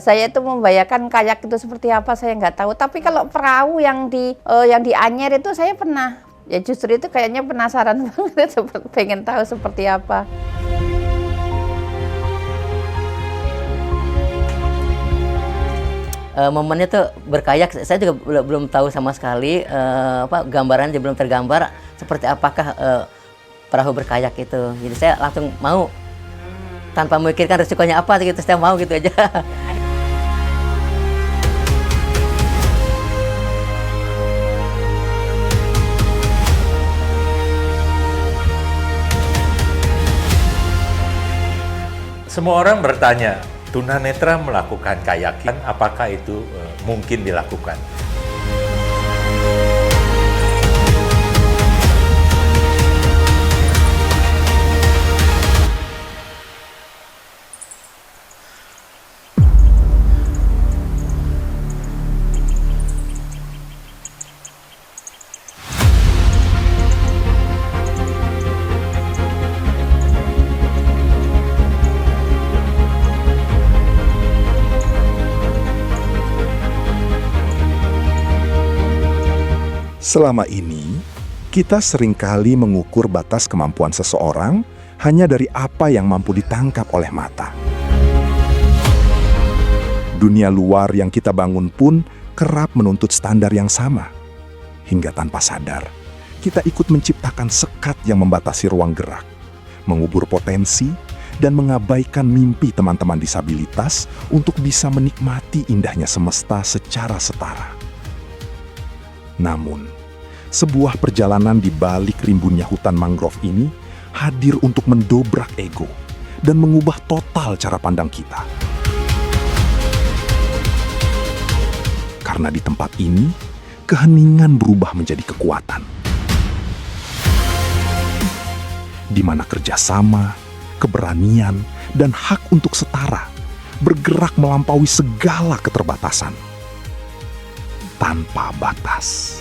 Saya itu membayangkan kayak itu seperti apa saya nggak tahu. Tapi kalau perahu yang di Anyer itu saya pernah. Ya justru itu kayaknya penasaran banget, pengen tahu seperti apa. Momennya tuh berkayak, saya juga belum tahu sama sekali gambarannya belum tergambar seperti apakah perahu berkayak itu. Jadi saya langsung mau tanpa memikirkan resikonya apa gitu, saya mau gitu aja. Semua orang bertanya, tunanetra melakukan kayaking, apakah itu mungkin dilakukan? Selama ini, kita seringkali mengukur batas kemampuan seseorang hanya dari apa yang mampu ditangkap oleh mata. Dunia luar yang kita bangun pun kerap menuntut standar yang sama. Hingga tanpa sadar, kita ikut menciptakan sekat yang membatasi ruang gerak, mengubur potensi, dan mengabaikan mimpi teman-teman disabilitas untuk bisa menikmati indahnya semesta secara setara. Namun, sebuah perjalanan di balik rimbunnya hutan mangrove ini hadir untuk mendobrak ego dan mengubah total cara pandang kita. Karena di tempat ini, keheningan berubah menjadi kekuatan. Di mana kerjasama, keberanian, dan hak untuk setara bergerak melampaui segala keterbatasan. Tanpa batas.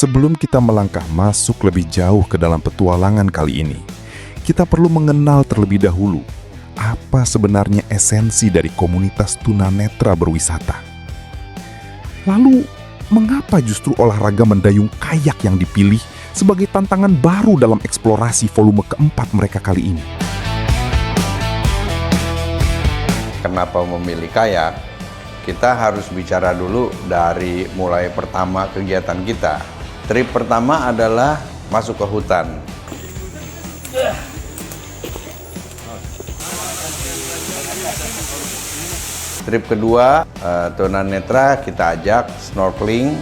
Sebelum kita melangkah masuk lebih jauh ke dalam petualangan kali ini, kita perlu mengenal terlebih dahulu apa sebenarnya esensi dari komunitas tunanetra berwisata. Lalu, mengapa justru olahraga mendayung kayak yang dipilih sebagai tantangan baru dalam eksplorasi volume keempat mereka kali ini? Kenapa memilih kayak? Kita harus bicara dulu dari mulai pertama kegiatan kita. Trip pertama adalah masuk ke hutan. Trip kedua, tunanetra kita ajak snorkeling.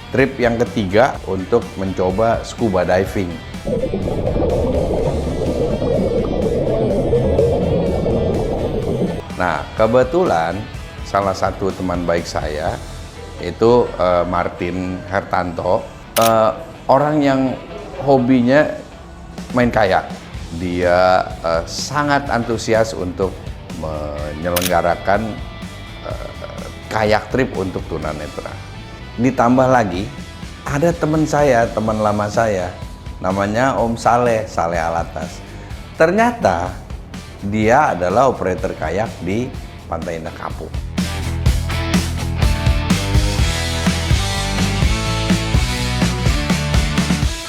Trip yang ketiga untuk mencoba scuba diving. Nah, kebetulan salah satu teman baik saya itu Martin Hertanto, orang yang hobinya main kayak. Dia sangat antusias untuk menyelenggarakan kayak trip untuk tunanetra. Ditambah lagi, ada teman saya, teman lama saya, namanya Om Saleh Alatas. Ternyata dia adalah operator kayak di Pantai Indah Kapuk.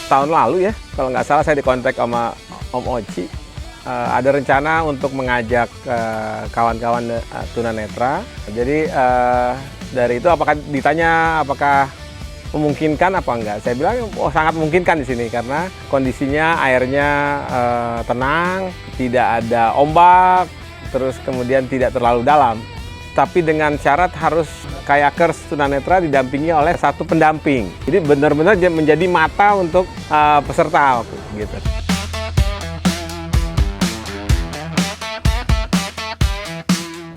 Tahun lalu ya, kalau nggak salah saya dikontak sama Om Oci. Ada rencana untuk mengajak kawan-kawan tunanetra. Jadi dari itu apakah memungkinkan apa enggak? Saya bilang sangat memungkinkan di sini karena kondisinya airnya tenang, tidak ada ombak, terus kemudian tidak terlalu dalam. tapi dengan syarat harus kayakers tunanetra didampingi oleh satu pendamping. Jadi benar-benar menjadi mata untuk peserta gitu.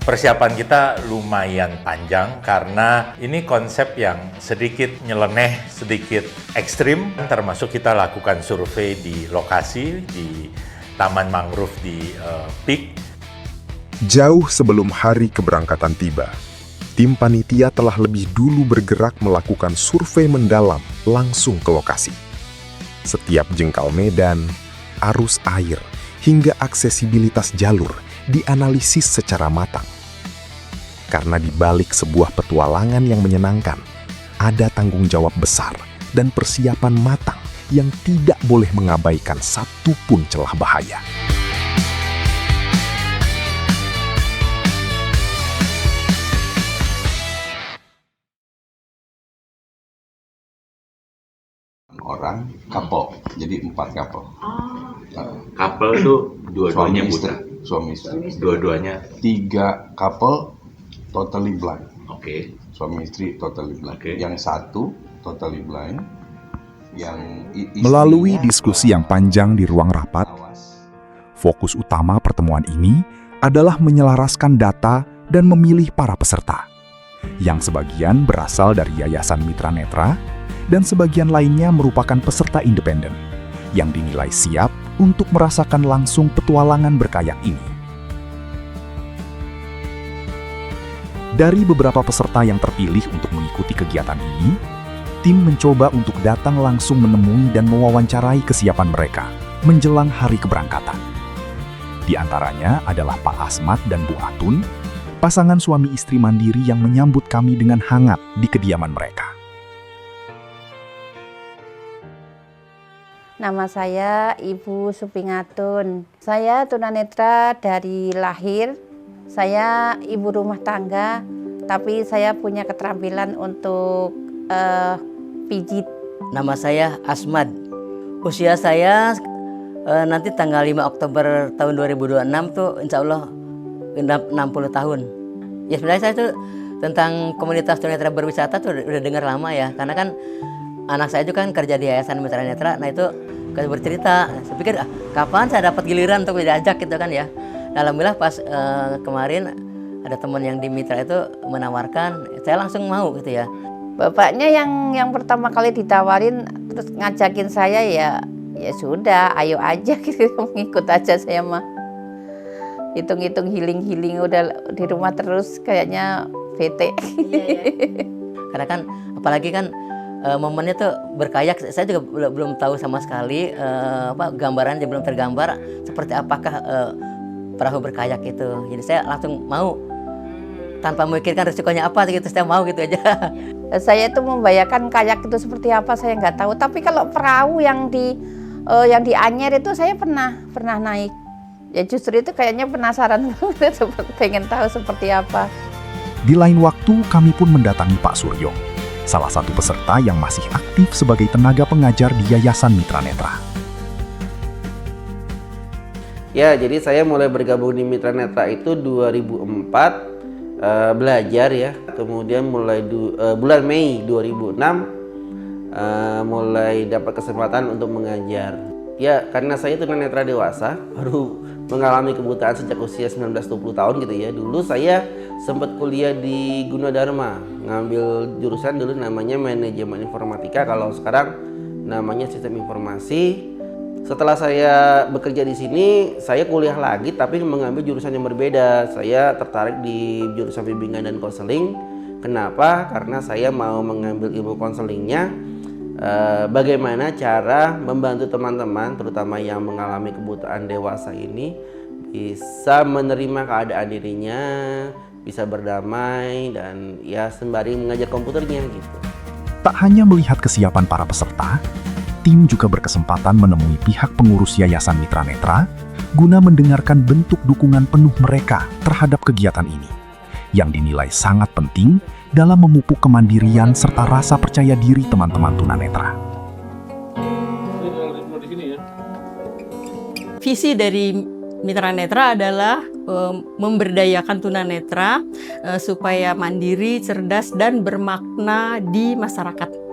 Persiapan kita lumayan panjang karena ini konsep yang sedikit nyeleneh, sedikit ekstrim. Termasuk kita lakukan survei di lokasi, di Taman Mangrove di Peak. Jauh sebelum hari keberangkatan tiba, tim panitia telah lebih dulu bergerak melakukan survei mendalam langsung ke lokasi. Setiap jengkal medan, arus air, hingga aksesibilitas jalur dianalisis secara matang. Karena di balik sebuah petualangan yang menyenangkan, ada tanggung jawab besar dan persiapan matang yang tidak boleh mengabaikan satupun celah bahaya. Orang couple, jadi 4 couple. Couple itu dua-duanya Suami buta. istri, suami istri. Dua-duanya. 3 couple totally blind. Oke. Suami istri totally blind. Oke. Yang satu totally blind. Yang Melalui diskusi yang panjang di ruang rapat, fokus utama pertemuan ini adalah menyelaraskan data dan memilih para peserta, yang sebagian berasal dari Yayasan Mitra Netra dan sebagian lainnya merupakan peserta independen yang dinilai siap untuk merasakan langsung petualangan berkayak ini. Dari beberapa peserta yang terpilih untuk mengikuti kegiatan ini, tim mencoba untuk datang langsung menemui dan mewawancarai kesiapan mereka menjelang hari keberangkatan. Di antaranya adalah Pak Asmat dan Bu Atun, pasangan suami istri mandiri yang menyambut kami dengan hangat di kediaman mereka. Nama saya Ibu Supingatun. Saya tunanetra dari lahir. Saya ibu rumah tangga, tapi saya punya keterampilan untuk pijit. Nama saya Asmad. Usia saya nanti tanggal 5 Oktober tahun 2026 tuh insya Allah 60 tahun. Ya sebenarnya saya tuh tentang komunitas tunanetra berwisata tuh udah dengar lama ya. Karena kan anak saya itu kan kerja di Yayasan Mitra Netra. Nah itu kan bercerita. Saya pikir kapan saya dapat giliran untuk diajak gitu kan ya. Alhamdulillah pas kemarin ada teman yang di Mitra itu menawarkan, saya langsung mau gitu ya. Bapaknya yang pertama kali ditawarin terus ngajakin saya ya sudah, ayo aja gitu, ngikut aja saya mah. Hitung-hitung healing udah di rumah terus kayaknya bete. Karena kan apalagi kan momennya tuh berkayak, saya juga belum tahu sama sekali gambarannya belum tergambar seperti apakah perahu berkayak itu. Jadi saya langsung mau tanpa memikirkan risikonya apa gitu, saya mau gitu aja. Saya itu membayangkan kayak itu seperti apa saya nggak tahu. Tapi kalau perahu yang di Anyer itu saya pernah naik. Ya justru itu kayaknya penasaran banget, pengen tahu seperti apa. Di lain waktu kami pun mendatangi Pak Suryo, salah satu peserta yang masih aktif sebagai tenaga pengajar di Yayasan Mitra Netra. Ya, jadi saya mulai bergabung di Mitra Netra itu 2004 belajar ya. Kemudian mulai bulan Mei 2006 mulai dapat kesempatan untuk mengajar. Ya, karena saya tunanetra dewasa, baru mengalami kebutaan sejak usia 19-20 tahun gitu ya. Dulu saya sempat kuliah di Gunadarma, ngambil jurusan dulu namanya manajemen informatika, kalau sekarang namanya sistem informasi. Setelah saya bekerja di sini, saya kuliah lagi tapi mengambil jurusan yang berbeda. Saya tertarik di jurusan bimbingan dan konseling. Kenapa? Karena saya mau mengambil ilmu konselingnya, bagaimana cara membantu teman-teman, terutama yang mengalami kebutaan dewasa ini, bisa menerima keadaan dirinya, bisa berdamai, dan ya sembari mengajar komputernya gitu. Tak hanya melihat kesiapan para peserta, tim juga berkesempatan menemui pihak pengurus Yayasan Mitra Netra guna mendengarkan bentuk dukungan penuh mereka terhadap kegiatan ini, yang dinilai sangat penting dalam memupuk kemandirian serta rasa percaya diri teman-teman tunanetra. Visi dari Mitra Netra adalah memberdayakan tunanetra supaya mandiri, cerdas, dan bermakna di masyarakat.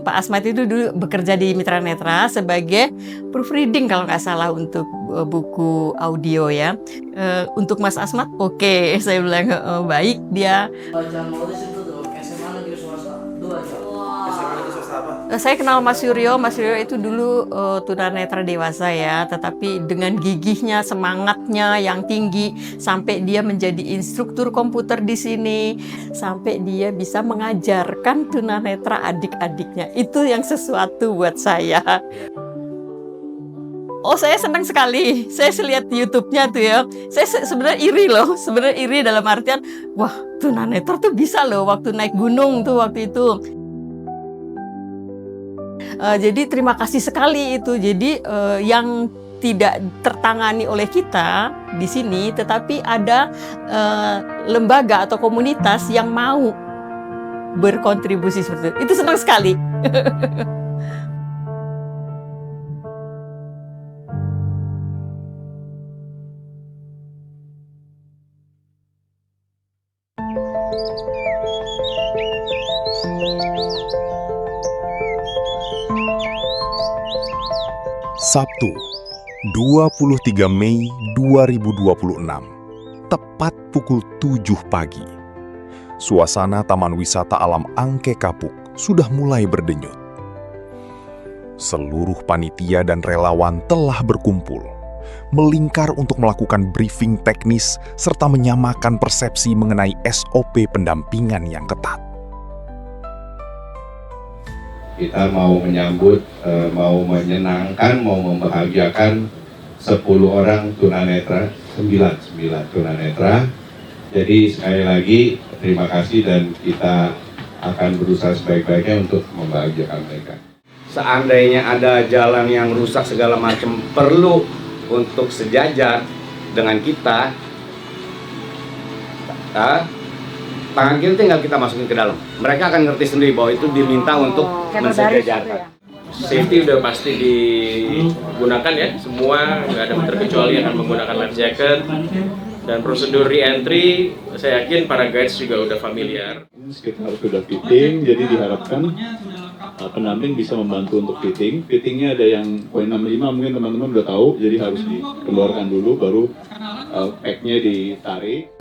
Pak Asmat itu dulu bekerja di Mitra Netra sebagai proofreading kalau nggak salah untuk buku audio ya. Untuk Mas Asmat, oke, saya bilang baik dia. Saya kenal Mas Suryo itu dulu tunanetra dewasa ya, tetapi dengan gigihnya, semangatnya yang tinggi sampai dia menjadi instruktur komputer di sini, sampai dia bisa mengajarkan tunanetra adik-adiknya. Itu yang sesuatu buat saya. Oh, saya senang sekali. Saya lihat YouTube-nya tuh ya. Saya sebenarnya iri loh. Sebenarnya iri dalam artian, wah, tunanetra tuh bisa loh waktu naik gunung tuh waktu itu. Jadi terima kasih sekali itu. Jadi yang tidak tertangani oleh kita di sini, tetapi ada lembaga atau komunitas yang mau berkontribusi seperti itu. Itu senang sekali. Sabtu, 23 Mei 2026, tepat pukul 7 pagi. Suasana Taman Wisata Alam Angke Kapuk sudah mulai berdenyut. Seluruh panitia dan relawan telah berkumpul, melingkar untuk melakukan briefing teknis serta menyamakan persepsi mengenai SOP pendampingan yang ketat. Kita mau menyambut, mau menyenangkan, mau membahagiakan 10 orang tunanetra, 9 tunanetra. Jadi sekali lagi terima kasih dan kita akan berusaha sebaik-baiknya untuk membahagiakan mereka. Seandainya ada jalan yang rusak segala macam perlu untuk sejajar dengan kita, tangan kita tinggal kita masukin ke dalam. Mereka akan ngerti sendiri bahwa itu diminta untuk mensejajarkan. Safety udah pasti digunakan ya, semua nggak ada terkecuali akan menggunakan life jacket. Dan prosedur re-entry, saya yakin para guides juga udah familiar. Sekitar sudah fitting, jadi diharapkan pendamping bisa membantu untuk fitting. Fittingnya ada yang poin 65 mungkin teman-teman udah tahu, jadi harus dikeluarkan dulu, baru pack-nya ditarik.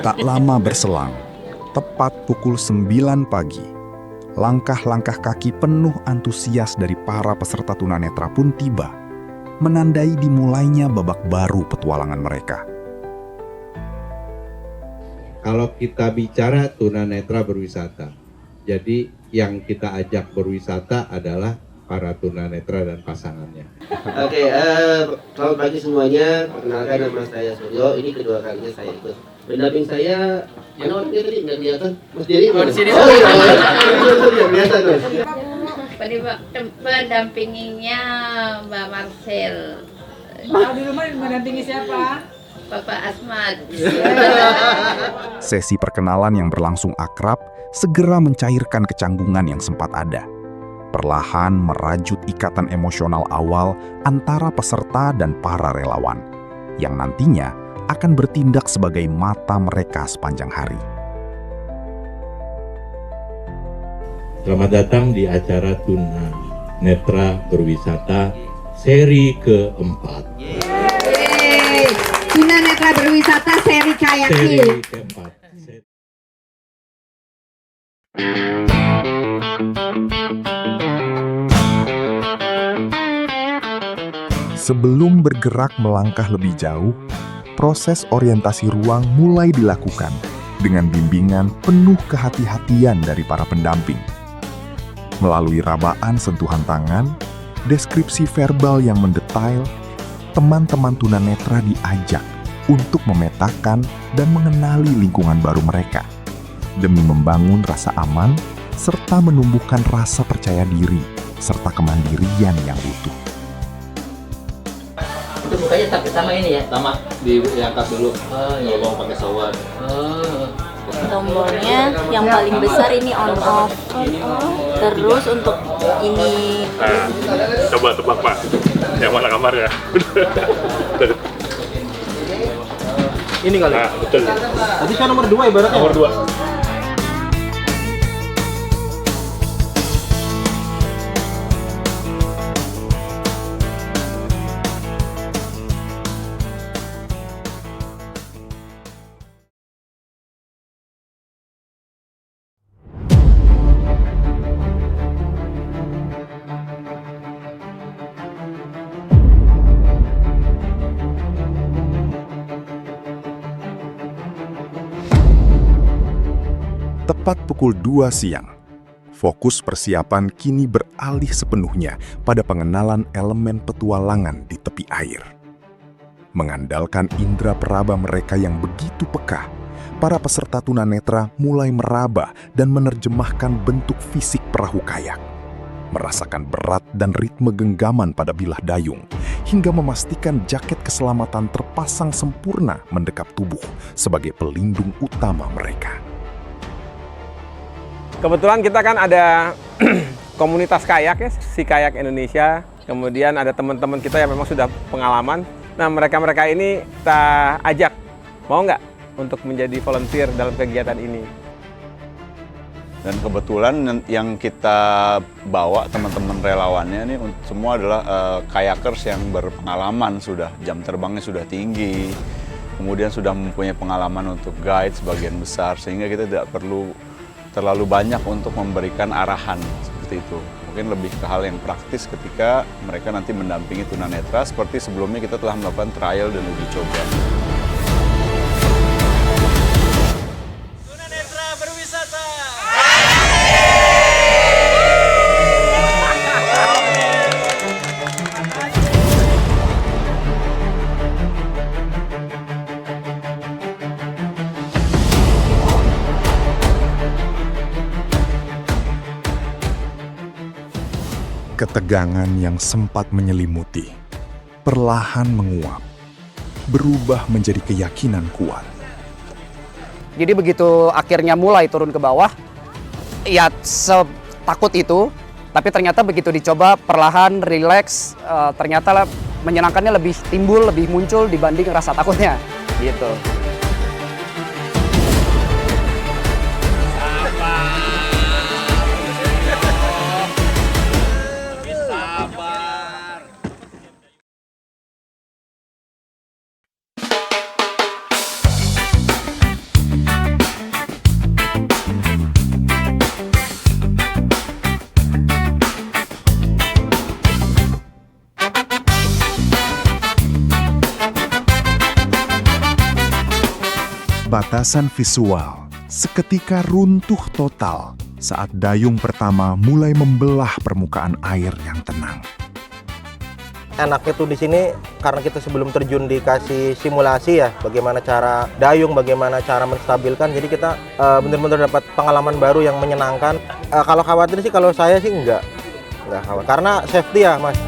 Tak lama berselang, tepat pukul 9 pagi, langkah-langkah kaki penuh antusias dari para peserta tunanetra pun tiba, menandai dimulainya babak baru petualangan mereka. Kalau kita bicara tunanetra berwisata, jadi yang kita ajak berwisata adalah para tunanetra dan pasangannya. Oke, selamat pagi semuanya. Perkenalkan nama saya Suryo. Ini kedua kalinya saya ikut. Pendamping saya, mana orangnya tadi? Nggak kelihatan? Mas Jerry? Oh, di sini. Oh iya, kelihatan Mas. Pendampinginya Mbak Marcel. Kalau di rumah mendampingi siapa? Bapak Asmat. Sesi perkenalan yang berlangsung akrab segera mencairkan kecanggungan yang sempat ada. Perlahan merajut ikatan emosional awal antara peserta dan para relawan, yang nantinya akan bertindak sebagai mata mereka sepanjang hari. Selamat datang di acara Tunanetra Berwisata seri keempat. Tunanetra Berwisata seri Kayaki. Seri keempat. Sebelum bergerak melangkah lebih jauh, proses orientasi ruang mulai dilakukan dengan bimbingan penuh kehati-hatian dari para pendamping. Melalui rabaan sentuhan tangan, deskripsi verbal yang mendetail, teman-teman tunanetra diajak untuk memetakan dan mengenali lingkungan baru mereka, demi membangun rasa aman serta menumbuhkan rasa percaya diri serta kemandirian yang utuh. Itu bukanya sama ini ya? Sama, diangkat dulu. Oh iya. Kalau mau pakai shower. Tombolnya yang paling besar ini on off. Terus untuk Ini. Nah, coba tebak Pak, yang mana kamarnya? Ini kali. Nah, betul. Berarti saya nomor 2 ibaratnya. Nomor 2. Tepat pukul 2 siang, fokus persiapan kini beralih sepenuhnya pada pengenalan elemen petualangan di tepi air. Mengandalkan indera peraba mereka yang begitu peka, para peserta tunanetra mulai meraba dan menerjemahkan bentuk fisik perahu kayak. Merasakan berat dan ritme genggaman pada bilah dayung, hingga memastikan jaket keselamatan terpasang sempurna mendekap tubuh sebagai pelindung utama mereka. Kebetulan kita kan ada komunitas kayak ya, Si Kayak Indonesia. Kemudian ada teman-teman kita yang memang sudah pengalaman. Nah, mereka-mereka ini kita ajak, mau nggak untuk menjadi volunteer dalam kegiatan ini? Dan kebetulan yang kita bawa teman-teman relawannya ini semua adalah kayakers yang berpengalaman, sudah jam terbangnya sudah tinggi, kemudian sudah mempunyai pengalaman untuk guide sebagian besar, sehingga kita tidak perlu terlalu banyak untuk memberikan arahan seperti itu. Mungkin lebih ke hal yang praktis ketika mereka nanti mendampingi tunanetra seperti sebelumnya kita telah melakukan trial dan uji coba. Tunanetra berwisata. Ketegangan yang sempat menyelimuti, perlahan menguap, berubah menjadi keyakinan kuat. Jadi begitu akhirnya mulai turun ke bawah, ya setakut itu, tapi ternyata begitu dicoba perlahan, rileks, ternyata menyenangkannya lebih timbul, lebih muncul dibanding rasa takutnya, gitu. Batasan visual seketika runtuh total saat dayung pertama mulai membelah permukaan air yang tenang. Enaknya tuh di sini karena kita sebelum terjun dikasih simulasi ya, bagaimana cara dayung, bagaimana cara menstabilkan. Jadi kita benar-benar dapat pengalaman baru yang menyenangkan. Kalau khawatir sih, kalau saya sih enggak khawatir karena safety ya, Mas.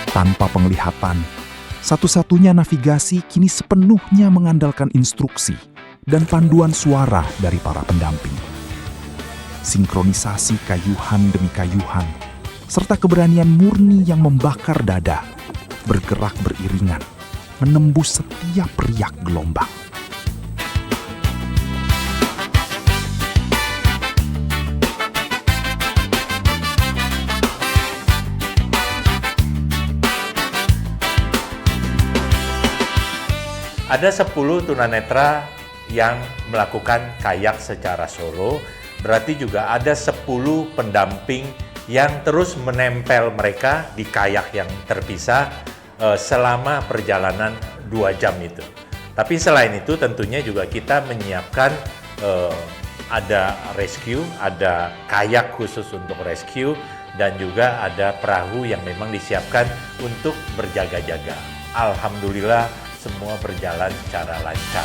Tanpa penglihatan, satu-satunya navigasi kini sepenuhnya mengandalkan instruksi dan panduan suara dari para pendamping. Sinkronisasi kayuhan demi kayuhan, serta keberanian murni yang membakar dada, bergerak beriringan, menembus setiap riak gelombang. Ada 10 tunanetra yang melakukan kayak secara solo, berarti juga ada 10 pendamping yang terus menempel mereka di kayak yang terpisah selama perjalanan 2 jam itu. Tapi selain itu tentunya juga kita menyiapkan ada rescue, ada kayak khusus untuk rescue, dan juga ada perahu yang memang disiapkan untuk berjaga-jaga. Alhamdulillah semua berjalan secara lancar.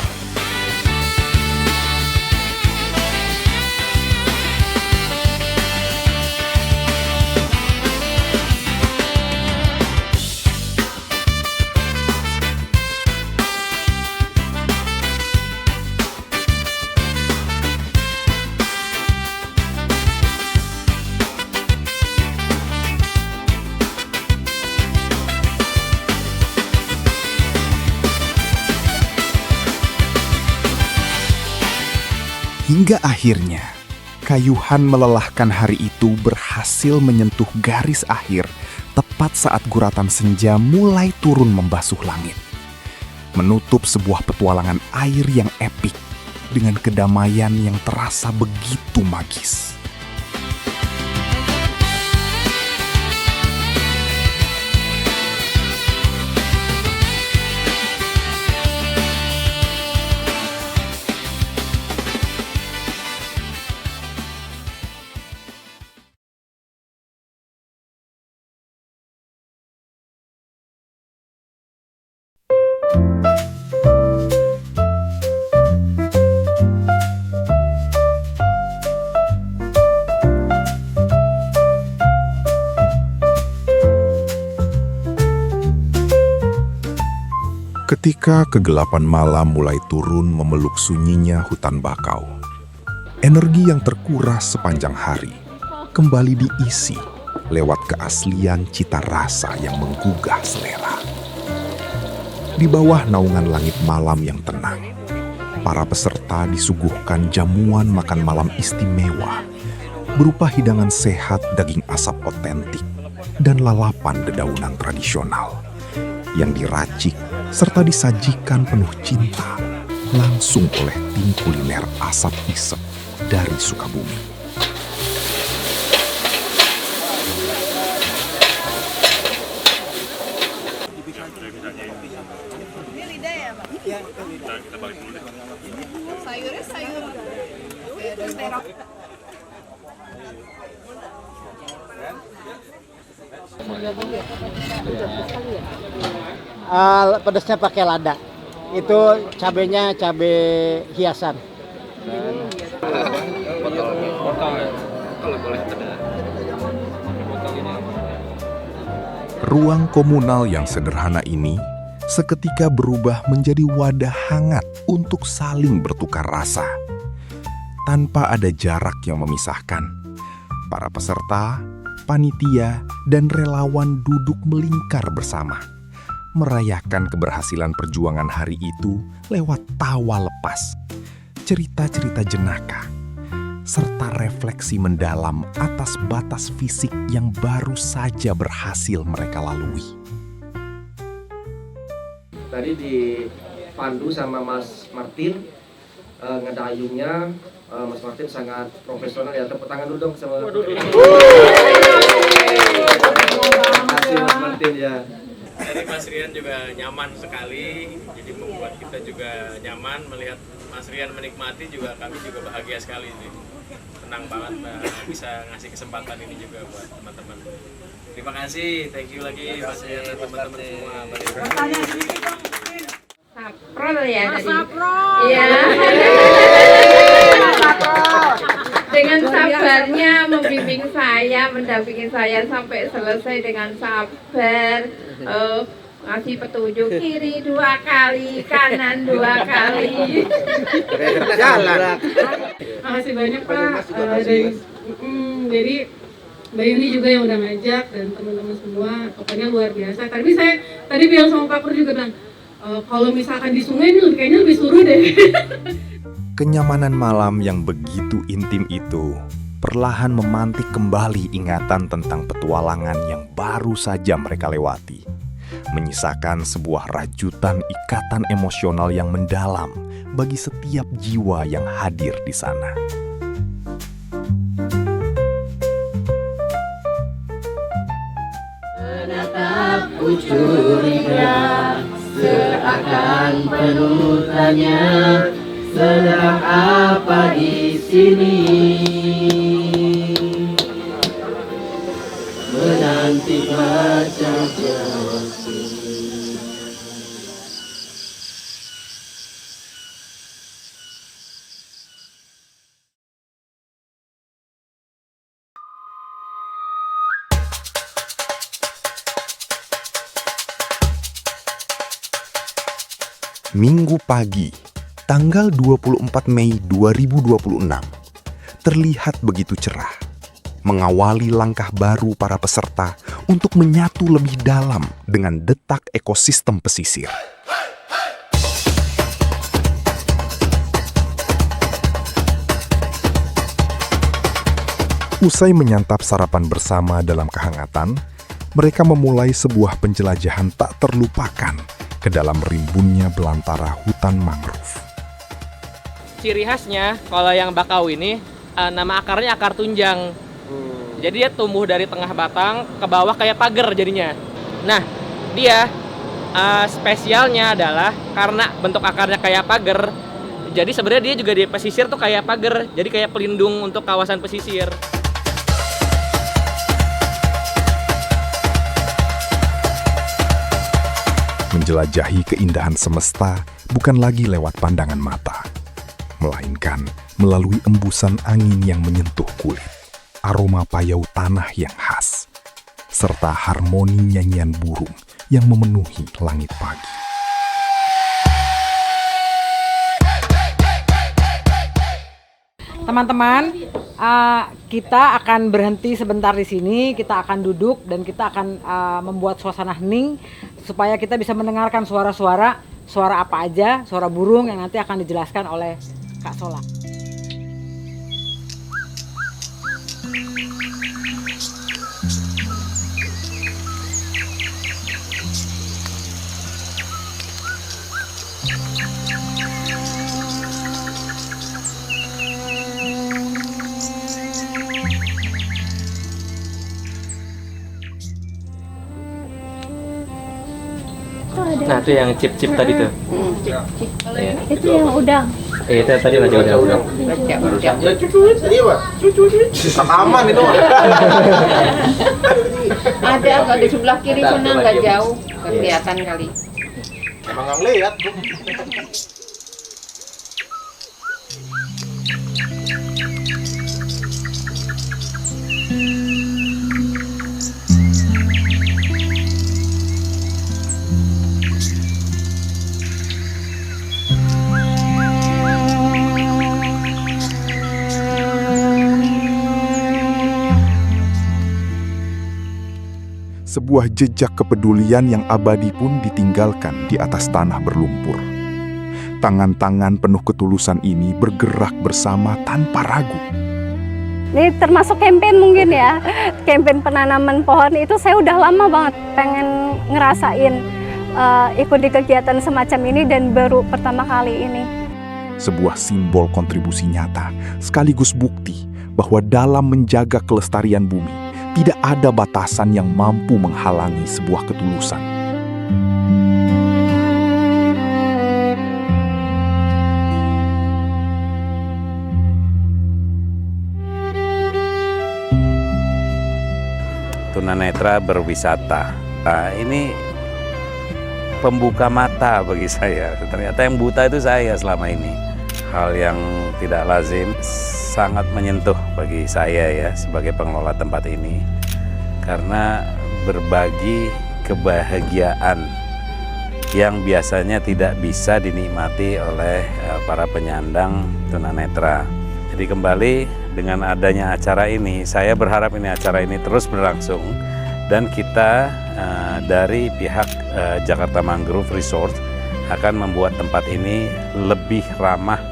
Hingga akhirnya, kayuhan melelahkan hari itu berhasil menyentuh garis akhir tepat saat guratan senja mulai turun membasuh langit. Menutup sebuah petualangan air yang epik dengan kedamaian yang terasa begitu magis. Ketika kegelapan malam mulai turun memeluk sunyinya hutan bakau, energi yang terkuras sepanjang hari kembali diisi lewat keaslian cita rasa yang menggugah selera. Di bawah naungan langit malam yang tenang, para peserta disuguhkan jamuan makan malam istimewa berupa hidangan sehat daging asap otentik dan lalapan dedaunan tradisional yang diracik serta disajikan penuh cinta langsung oleh tim kuliner asap isep dari Sukabumi. Pedasnya pakai lada. Itu cabenya cabai hiasan. Ruang komunal yang sederhana ini seketika berubah menjadi wadah hangat untuk saling bertukar rasa. Tanpa ada jarak yang memisahkan, para peserta, panitia, dan relawan duduk melingkar bersama, merayakan keberhasilan perjuangan hari itu lewat tawa lepas, cerita-cerita jenaka, serta refleksi mendalam atas batas fisik yang baru saja berhasil mereka lalui. Tadi dipandu sama Mas Martin, ngedayungnya Mas Martin sangat profesional ya. Tepuk tangan dulu dong sama. Terima kasih Mas Martin ya. Tadi Mas Rian juga nyaman sekali, jadi membuat kita juga nyaman melihat Mas Rian menikmati, juga kami juga bahagia sekali sih. Senang banget bisa ngasih kesempatan ini juga buat teman-teman. Terima kasih, thank you lagi Mas Rian dan teman-teman semua. Saprol ya Mas tadi. Saprol. Iya. Dengan sabarnya membimbing saya, mendampingi saya sampai selesai dengan sabar. Ngasih petunjuk kiri 2 kali, kanan 2 kali. Jalan. Makasih banyak Pak. Jadi Mbak Yuni juga yang udah ngajak dan teman-teman semua, pokoknya luar biasa. Tadi bilang sama Pak Pur juga bilang, kalau misalkan di sungai ini kayaknya lebih seru deh. Kenyamanan malam yang begitu intim itu perlahan memantik kembali ingatan tentang petualangan yang baru saja mereka lewati, menyisakan sebuah rajutan ikatan emosional yang mendalam bagi setiap jiwa yang hadir di sana. Menatapku curiga, seakan penuh tanya, sedang apa di sini? Menanti baca jawabku. Minggu pagi, tanggal 24 Mei 2026, terlihat begitu cerah, mengawali langkah baru para peserta untuk menyatu lebih dalam dengan detak ekosistem pesisir. Usai menyantap sarapan bersama dalam kehangatan, mereka memulai sebuah penjelajahan tak terlupakan ke dalam rimbunnya belantara hutan mangrove. Ciri khasnya kalau yang bakau ini nama akarnya akar tunjang. Jadi dia tumbuh dari tengah batang ke bawah kayak pagar jadinya. Nah, dia spesialnya adalah karena bentuk akarnya kayak pagar. Jadi sebenarnya dia juga di pesisir tuh kayak pagar. Jadi kayak pelindung untuk kawasan pesisir. Menjelajahi keindahan semesta bukan lagi lewat pandangan mata, melainkan melalui embusan angin yang menyentuh kulit, aroma payau tanah yang khas, serta harmoni nyanyian burung yang memenuhi langit pagi. Teman-teman, kita akan berhenti sebentar di sini, kita akan duduk dan kita akan membuat suasana hening supaya kita bisa mendengarkan suara-suara apa aja, suara burung yang nanti akan dijelaskan oleh Kak Sola. Nah, itu yang chip-chip tadi tuh. Itu yang udang. Itu tadi aja udang. Ya cucu tadi Pak. Cucu. Rekaman itu. Ada agak di sebelah kiri sana nggak jauh, kelihatan kali. Emang nggak ngeliat. Sebuah jejak kepedulian yang abadi pun ditinggalkan di atas tanah berlumpur. Tangan-tangan penuh ketulusan ini bergerak bersama tanpa ragu. Ini termasuk campaign mungkin ya, campaign penanaman pohon itu saya udah lama banget pengen ngerasain ikut di kegiatan semacam ini dan baru pertama kali ini. Sebuah simbol kontribusi nyata sekaligus bukti bahwa dalam menjaga kelestarian bumi tidak ada batasan yang mampu menghalangi sebuah ketulusan. Tunanetra berwisata. Nah, ini pembuka mata bagi saya. Ternyata yang buta itu saya selama ini. Hal yang tidak lazim, sangat menyentuh bagi saya ya sebagai pengelola tempat ini, karena berbagi kebahagiaan yang biasanya tidak bisa dinikmati oleh para penyandang tunanetra. Jadi kembali dengan adanya acara ini, saya berharap acara ini terus berlangsung dan kita dari pihak Jakarta Mangrove Resort akan membuat tempat ini lebih ramah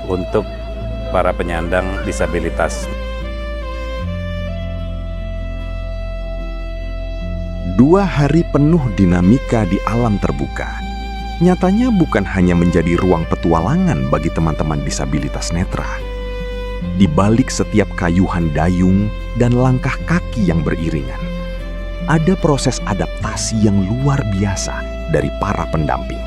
untuk para penyandang disabilitas. 2 hari penuh dinamika di alam terbuka. Nyatanya bukan hanya menjadi ruang petualangan bagi teman-teman disabilitas netra. Di balik setiap kayuhan dayung dan langkah kaki yang beriringan, ada proses adaptasi yang luar biasa dari para pendamping.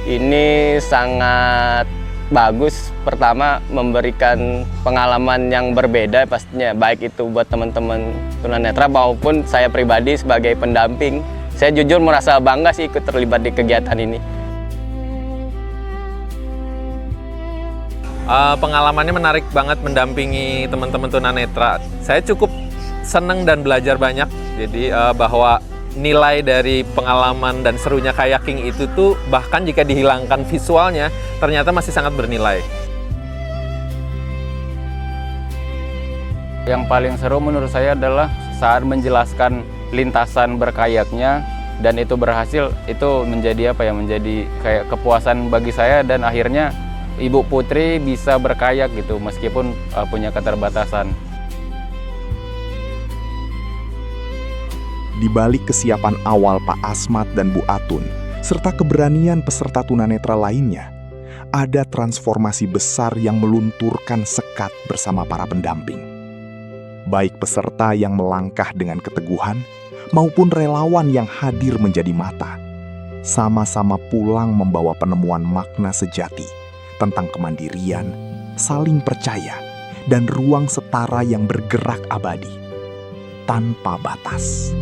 Ini sangat bagus, pertama memberikan pengalaman yang berbeda pastinya, baik itu buat teman-teman tunanetra maupun saya pribadi sebagai pendamping. Saya jujur merasa bangga sih ikut terlibat di kegiatan ini. Pengalamannya menarik banget mendampingi teman-teman tunanetra. Saya cukup senang dan belajar banyak, jadi bahwa nilai dari pengalaman dan serunya kayaking itu tuh bahkan jika dihilangkan visualnya ternyata masih sangat bernilai. Yang paling seru menurut saya adalah saat menjelaskan lintasan berkayaknya dan itu berhasil, itu menjadi menjadi kayak kepuasan bagi saya dan akhirnya Ibu Putri bisa berkayak gitu meskipun punya keterbatasan. Di balik kesiapan awal Pak Asmat dan Bu Atun, serta keberanian peserta tunanetra lainnya, ada transformasi besar yang melunturkan sekat bersama para pendamping. Baik peserta yang melangkah dengan keteguhan, maupun relawan yang hadir menjadi mata, sama-sama pulang membawa penemuan makna sejati tentang kemandirian, saling percaya, dan ruang setara yang bergerak abadi, tanpa batas.